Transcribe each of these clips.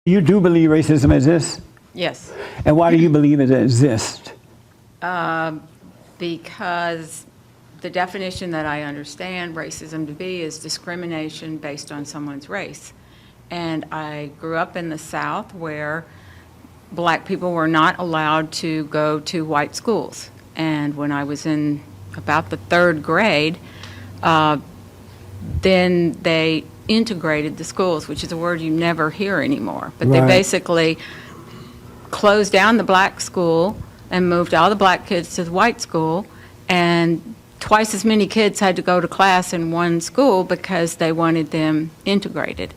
You do believe racism exists? Yes. And why do you believe it exists? Because the definition that I understand racism to be is discrimination based on someone's race. And I grew up in the South where black people were not allowed to go to white schools. And when I was in about the third grade, then they integrated the schools, which is a word you never hear anymore. But Right. they basically closed down the black school and moved all the black kids to the white school, and twice as many kids had to go to class in one school because they wanted them integrated.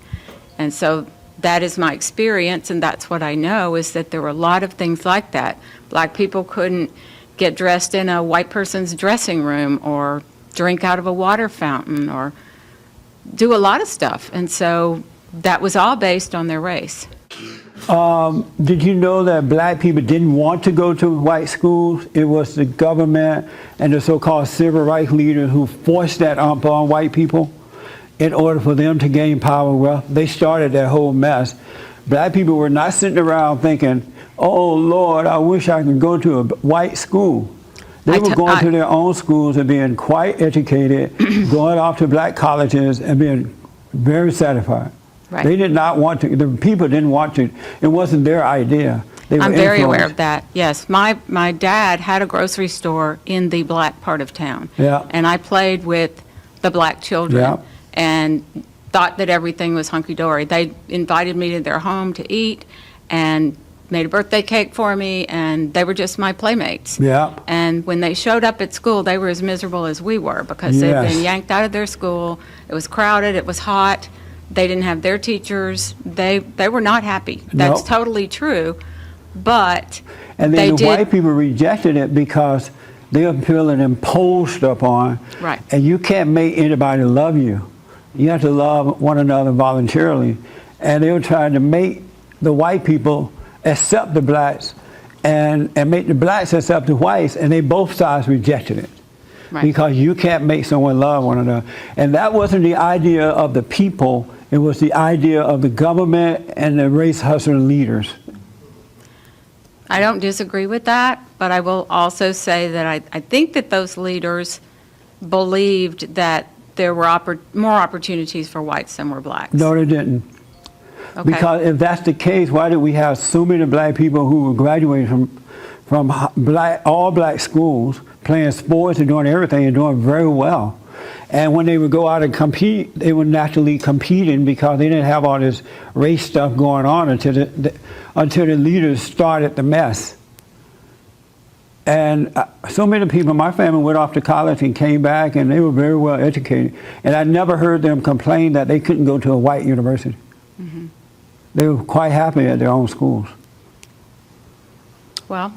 And so that is my experience, and that's what I know, is that there were a lot of things like that. Black people couldn't get dressed in a white person's dressing room or drink out of a water fountain or do a lot of stuff. And so that was all based on their race. Did you know that black people didn't want to go to white schools? It was the government and the so-called civil rights leaders who forced that upon white people in order for them to gain power and wealth. They started that whole mess. Black people were not sitting around thinking, oh, Lord, I wish I could go to a white school. They were going to their own schools and being quite educated, going off to black colleges and being very satisfied. Right. They did not want to, the people didn't want to. It wasn't their idea. They were I'm very aware influenced. of that, yes. My dad had a grocery store in the black part of town. Yeah. And I played with the black children Yeah. and thought that everything was hunky-dory. They invited me to their home to eat and made a birthday cake for me, and they were just my playmates. Yeah. And when they showed up at school, they were as miserable as we were because they'd Yes. been yanked out of their school. It was crowded, it was hot, they didn't have their teachers. They were not happy. That's Nope. totally true. But And they then the did, white people rejected it because they were feeling imposed upon. Right. And you can't make anybody love you. You have to love one another voluntarily. And they were trying to make the white people accept the blacks and make the blacks accept the whites, and they both sides rejected it. Right. Because you can't make someone love one another. And that wasn't the idea of the people, it was the idea of the government and the race hustler leaders. I don't disagree with that, but I will also say that I think that those leaders believed that there were more opportunities for whites than were blacks. No, they didn't. Okay. Because if that's the case, why did we have so many black people who were graduating from all black schools, playing sports and doing everything and doing very well? And when they would go out and compete, they were naturally competing because they didn't have all this race stuff going on until the leaders started the mess. And so many people in my family went off to college and came back, and they were very well educated. And I never heard them complain that they couldn't go to a white university. Mm-hmm. They were quite happy at their own schools. Well,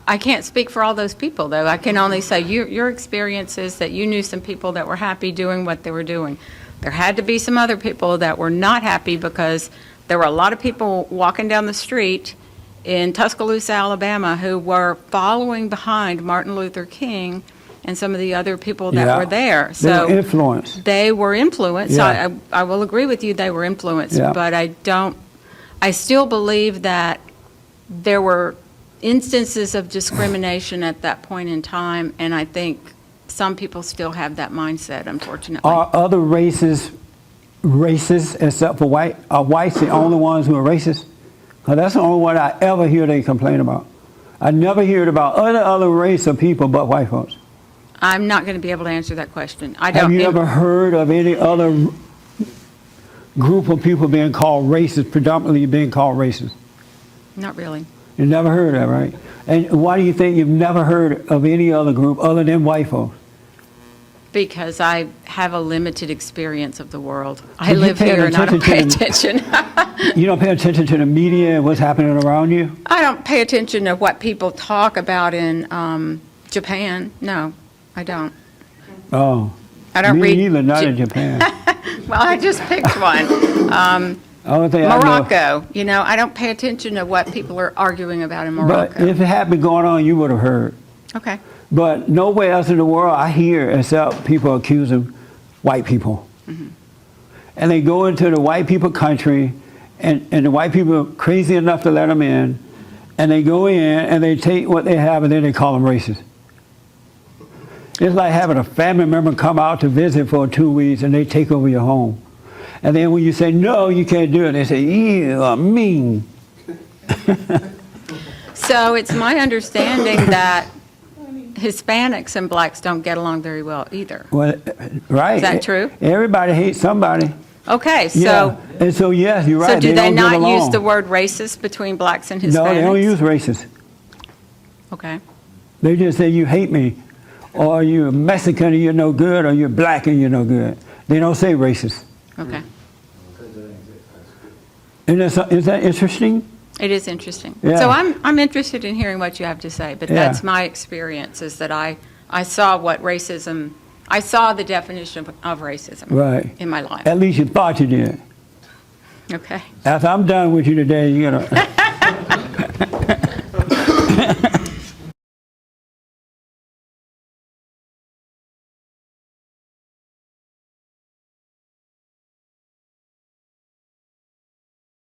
I can't speak for all those people, though. I can only say your experience is that you knew some people that were happy doing what they were doing. There had to be some other people that were not happy because there were a lot of people walking down the street in Tuscaloosa, Alabama, who were following behind Martin Luther King and some of the other people that were there. So they were influenced. They were influenced. Yeah. So I will agree with you, they were influenced. Yeah. But I still believe that there were instances of discrimination at that point in time, and I think some people still have that mindset, unfortunately. Are other races racist except for white? Are whites the only ones who are racist? Because that's the only one I ever hear they complain about. I never hear it about other race of people but white folks. I'm not going to be able to answer that question. I don't. Have you ever heard of any other group of people being called racist, predominantly being called racist? Not really. You never heard of that, right? And why do you think you've never heard of any other group other than white folks? Because I have a limited experience of the world. I But you live pay here and I don't attention pay to attention. You don't pay attention to the media and what's happening around you? I don't pay attention to what people talk about in Japan. No, I don't. Oh. I don't Me read. neither, not in Japan. Well, I just picked one. Only thing I know- Morocco. You know, I don't pay attention to what people are arguing about in Morocco. But if it had been going on, you would have heard. Okay. But nowhere else in the world I hear except people accusing white people. Mm-hmm. And they go into the white people country and the white people are crazy enough to let them in, and they go in and they take what they have and then they call them racist. It's like having a family member come out to visit for 2 weeks and they take over your home. And then when you say, no, you can't do it, they say, you are mean. So it's my understanding that Hispanics and blacks don't get along very well either. Well, right. Is that true? Everybody hates somebody. Okay, so, Yeah. And so, yes, you're right. so do they don't get not use along. the word racist between blacks and Hispanics? No, they don't use racist. Okay. They just say, you hate me, or you're Mexican and you're no good, or you're black and you're no good. They don't say racist. Okay. And is that interesting? It is interesting. Yeah. So I'm interested in hearing what you have to say, but Yeah. that's my experience, is that I saw what racism, I saw the definition of racism Right. in my life. At least you thought you did. Okay. After I'm done with you today, you're going to